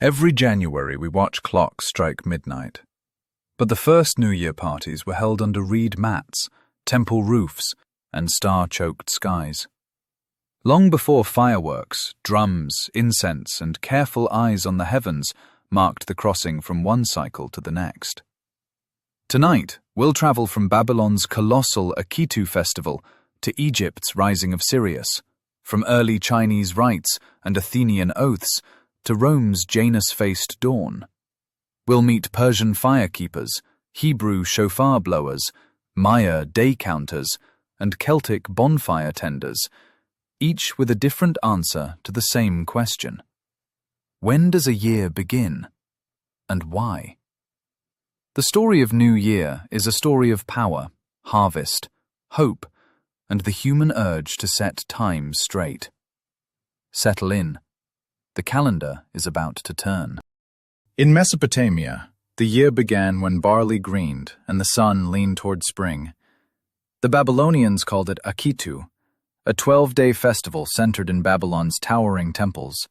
Every January we watch clocks strike midnight. But the first New Year parties were held under reed mats, temple roofs, and star-choked skies. Long before fireworks, drums, incense, and careful eyes on the heavens marked the crossing from one cycle to the next. Tonight, we'll travel from Babylon's colossal Akitu festival to Egypt's rising of Sirius, from early Chinese rites and Athenian oaths to Rome's Janus-faced dawn. We'll meet Persian firekeepers, Hebrew shofar blowers, Maya day counters, and Celtic bonfire tenders, each with a different answer to the same question. When does a year begin? And why? The story of New Year is a story of power, harvest, hope, and the human urge to set time straight. Settle in. The calendar is about to turn. In Mesopotamia, the year began when barley greened and the sun leaned toward spring. The Babylonians called it Akitu, a 12-day festival centered in Babylon's towering temples.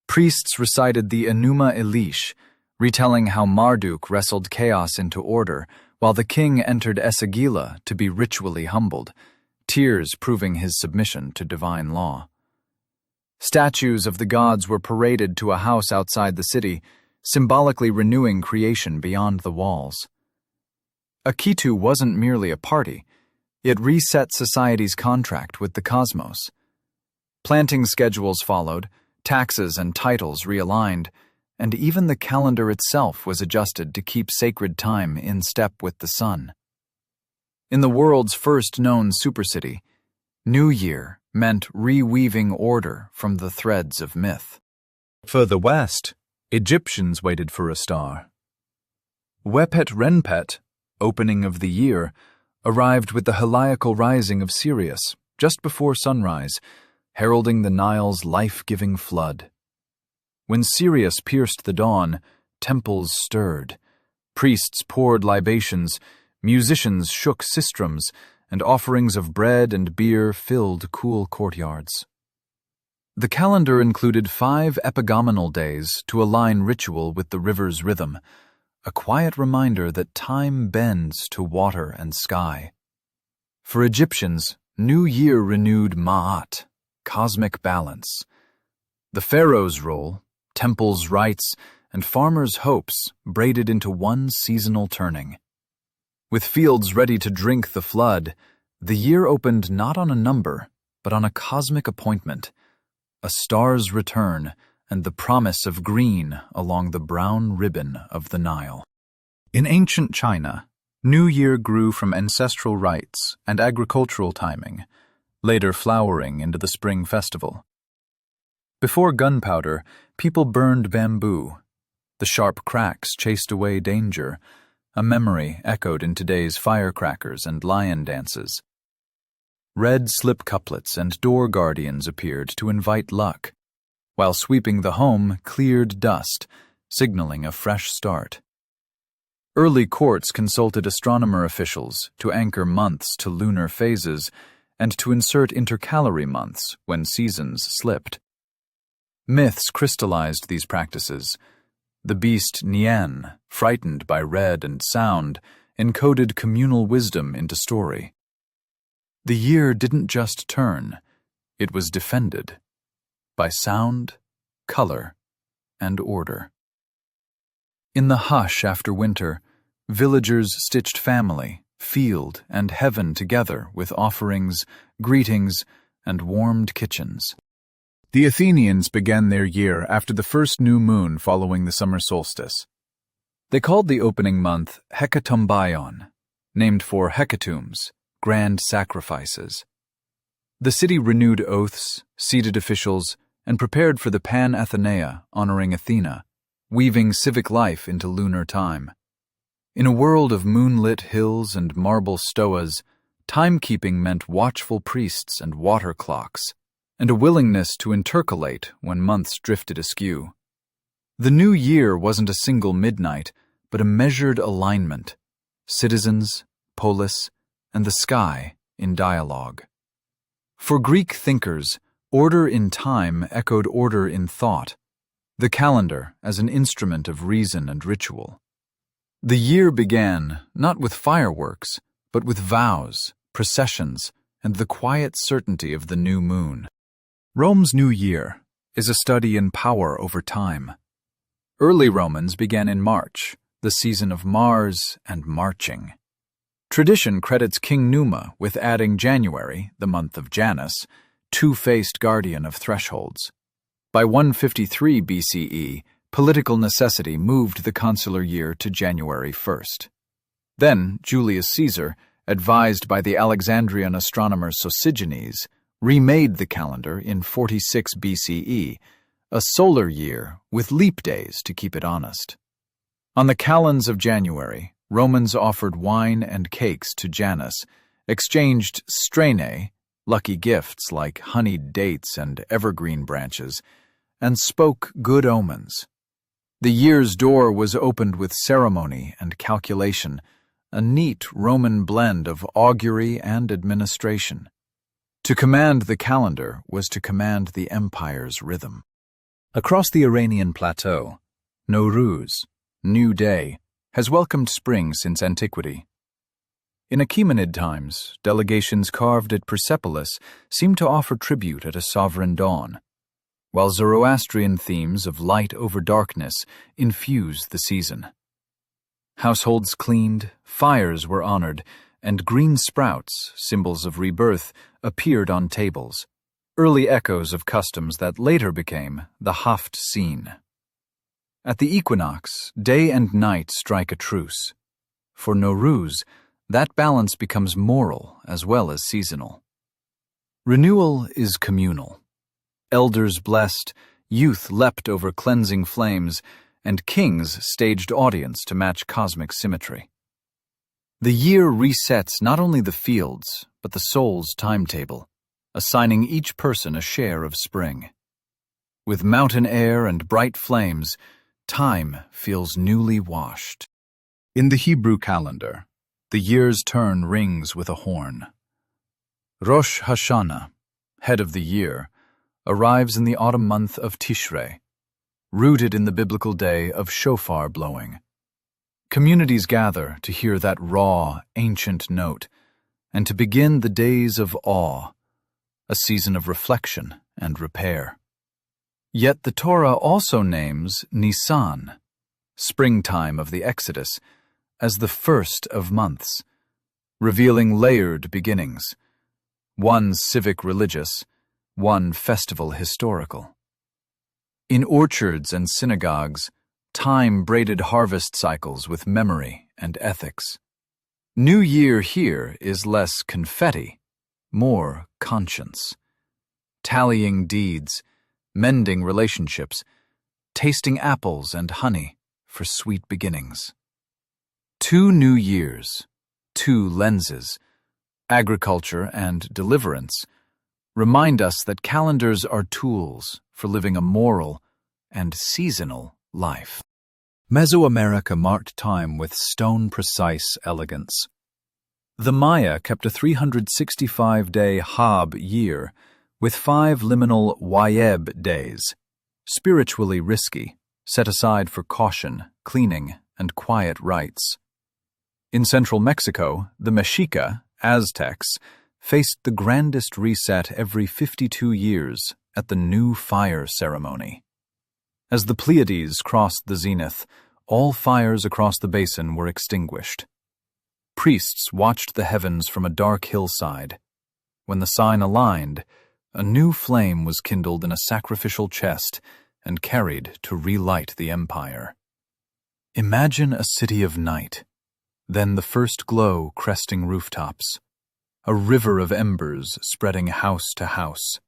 Priests recited the Enuma Elish, retelling how Marduk wrestled chaos into order, while the king entered Esagila to be ritually humbled, tears proving his submission to divine law. Statues of the gods were paraded to a house outside the city, symbolically renewing creation beyond the walls. Akitu wasn't merely a party, it reset society's contract with the cosmos. Planting schedules followed, taxes and titles realigned, and even the calendar itself was adjusted to keep sacred time in step with the sun. In the world's first known supercity, New Year meant reweaving order from the threads of myth. Further west, Egyptians waited for a star. Wepet Renpet, opening of the year, arrived with the heliacal rising of Sirius just before sunrise, heralding the Nile's life-giving flood. When Sirius pierced the dawn, temples stirred. Priests poured libations, musicians shook sistrums, and offerings of bread and beer filled cool courtyards. The calendar included 5 epigomenal days to align ritual with the river's rhythm, a quiet reminder that time bends to water and sky. For Egyptians, New Year renewed Ma'at, cosmic balance. The pharaoh's role, temples' rites, and farmers' hopes braided into one seasonal turning. With fields ready to drink the flood, the year opened not on a number, but on a cosmic appointment, a star's return and the promise of green along the brown ribbon of the Nile. In ancient China, New Year grew from ancestral rites and agricultural timing, later flowering into the spring festival. Before gunpowder, people burned bamboo. The sharp cracks chased away danger, a memory echoed in today's firecrackers and lion dances. Red slip couplets and door guardians appeared to invite luck, while sweeping the home cleared dust, signaling a fresh start. Early courts consulted astronomer officials to anchor months to lunar phases and to insert intercalary months when seasons slipped. Myths crystallized these practices. The beast Nian, frightened by red and sound, encoded communal wisdom into story. The year didn't just turn, it was defended by sound, color, and order. In the hush after winter, villagers stitched family, field, and heaven together with offerings, greetings, and warmed kitchens. The Athenians began their year after the first new moon following the summer solstice. They called the opening month Hekatombaion, named for hecatombs, grand sacrifices. The city renewed oaths, seated officials, and prepared for the Pan-Athenaea honoring Athena, weaving civic life into lunar time. In a world of moonlit hills and marble stoas, timekeeping meant watchful priests and water clocks, and a willingness to intercalate when months drifted askew. The new year wasn't a single midnight, but a measured alignment, citizens, polis, and the sky in dialogue. For Greek thinkers, order in time echoed order in thought. the calendar as an instrument of reason and ritual. The year began not with fireworks, but with vows, processions, and the quiet certainty of the new moon. Rome's New Year is a study in power over time. Early Romans began in March, the season of Mars and marching. Tradition credits King Numa with adding January, the month of Janus, two-faced guardian of thresholds. By 153 BCE, political necessity moved the consular year to January 1st. Then Julius Caesar, advised by the Alexandrian astronomer Sosigenes, remade the calendar in 46 BCE, a solar year with leap days to keep it honest. On the calends of January, Romans offered wine and cakes to Janus, exchanged strainae, lucky gifts like honeyed dates and evergreen branches, and spoke good omens. The year's door was opened with ceremony and calculation, a neat Roman blend of augury and administration. To command the calendar was to command the empire's rhythm. Across the Iranian plateau, Nowruz, New Day, has welcomed spring since antiquity. In Achaemenid times, delegations carved at Persepolis seemed to offer tribute at a sovereign dawn, while Zoroastrian themes of light over darkness infused the season. Households cleaned, fires were honored, and green sprouts, symbols of rebirth, appeared on tables, early echoes of customs that later became the Haft scene. At the equinox, day and night strike a truce. For Nowruz, that balance becomes moral as well as seasonal. Renewal is communal. Elders blessed, youth leapt over cleansing flames, and kings staged audience to match cosmic symmetry. The year resets not only the fields, but the soul's timetable, assigning each person a share of spring. With mountain air and bright flames, time feels newly washed. In the Hebrew calendar, the year's turn rings with a horn. Rosh Hashanah, head of the year, arrives in the autumn month of Tishrei, rooted in the biblical day of shofar blowing. Communities gather to hear that raw, ancient note, and to begin the days of awe, a season of reflection and repair. Yet the Torah also names Nisan, springtime of the Exodus, as the first of months, revealing layered beginnings, one civic religious, one festival historical. In orchards and synagogues, time braided harvest cycles with memory and ethics. New Year here is less confetti, more conscience. Tallying deeds, mending relationships, tasting apples and honey for sweet beginnings. 2 new years, 2 lenses, agriculture and deliverance, remind us that calendars are tools for living a moral and seasonal life. Mesoamerica marked time with stone-precise elegance. The Maya kept a 365-day Hab year with 5 liminal Wayeb days, spiritually risky, set aside for caution, cleaning, and quiet rites. In central Mexico, the Mexica, Aztecs, faced the grandest reset every 52 years at the new fire ceremony. As the Pleiades crossed the zenith, all fires across the basin were extinguished. Priests watched the heavens from a dark hillside. When the sign aligned, a new flame was kindled in a sacrificial chest and carried to relight the empire. Imagine a city of night, then the first glow cresting rooftops, a river of embers spreading house to house.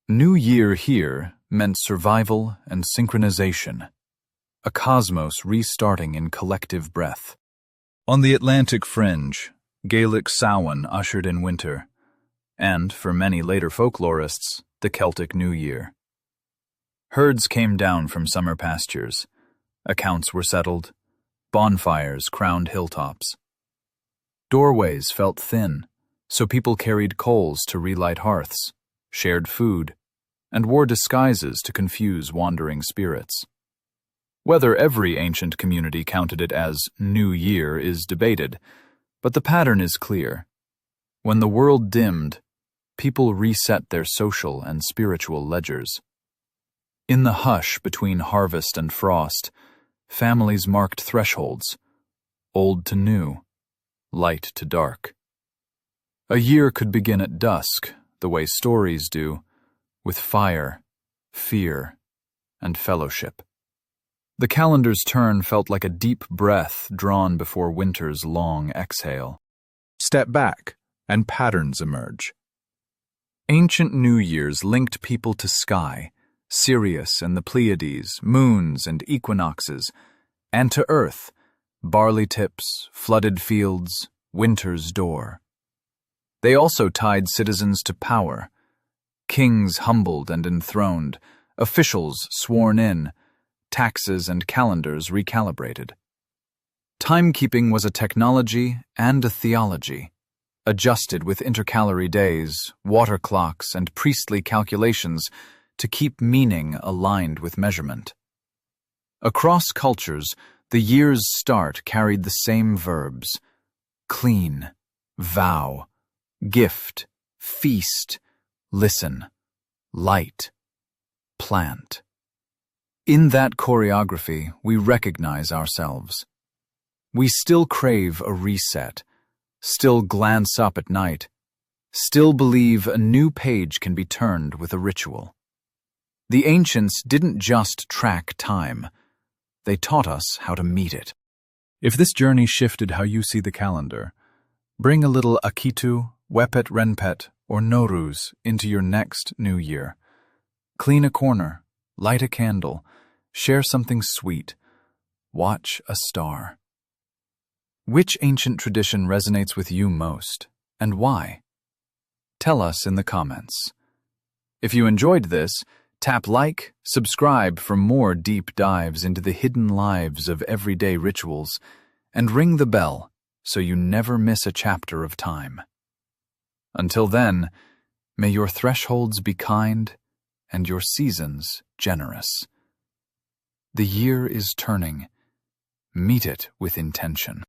New Year here meant survival and synchronization, a cosmos restarting in collective breath. On the Atlantic fringe, Gaelic Samhain ushered in winter, and, for many later folklorists, the Celtic New Year. Herds came down from summer pastures, accounts were settled, bonfires crowned hilltops. Doorways felt thin, so people carried coals to relight hearths, shared food, and wore disguises to confuse wandering spirits. Whether every ancient community counted it as New Year is debated, but the pattern is clear. When the world dimmed, people reset their social and spiritual ledgers. In the hush between harvest and frost, families marked thresholds, old to new, light to dark. A year could begin at dusk, the way stories do, with fire, fear, and fellowship. The calendar's turn felt like a deep breath drawn before winter's long exhale. Step back, and patterns emerge. Ancient New Years linked people to sky, Sirius and the Pleiades, moons and equinoxes, and to earth, barley tips, flooded fields, winter's door. They also tied citizens to power, kings humbled and enthroned, officials sworn in, taxes and calendars recalibrated. Timekeeping was a technology and a theology, adjusted with intercalary days, water clocks, and priestly calculations to keep meaning aligned with measurement. Across cultures, the year's start carried the same verbs: clean, vow, gift, feast, listen, light, plant. In that choreography, we recognize ourselves. We still crave a reset, still glance up at night, still believe a new page can be turned with a ritual. The ancients didn't just track time, they taught us how to meet it. If this journey shifted how you see the calendar, bring a little Akitu, Wepet Renpet, or Nowruz into your next new year. Clean a corner, light a candle, share something sweet, watch a star. Which ancient tradition resonates with you most, and why? Tell us in the comments. If you enjoyed this, tap like, subscribe for more deep dives into the hidden lives of everyday rituals, and ring the bell so you never miss a chapter of time. Until then, may your thresholds be kind and your seasons generous. The year is turning. Meet it with intention.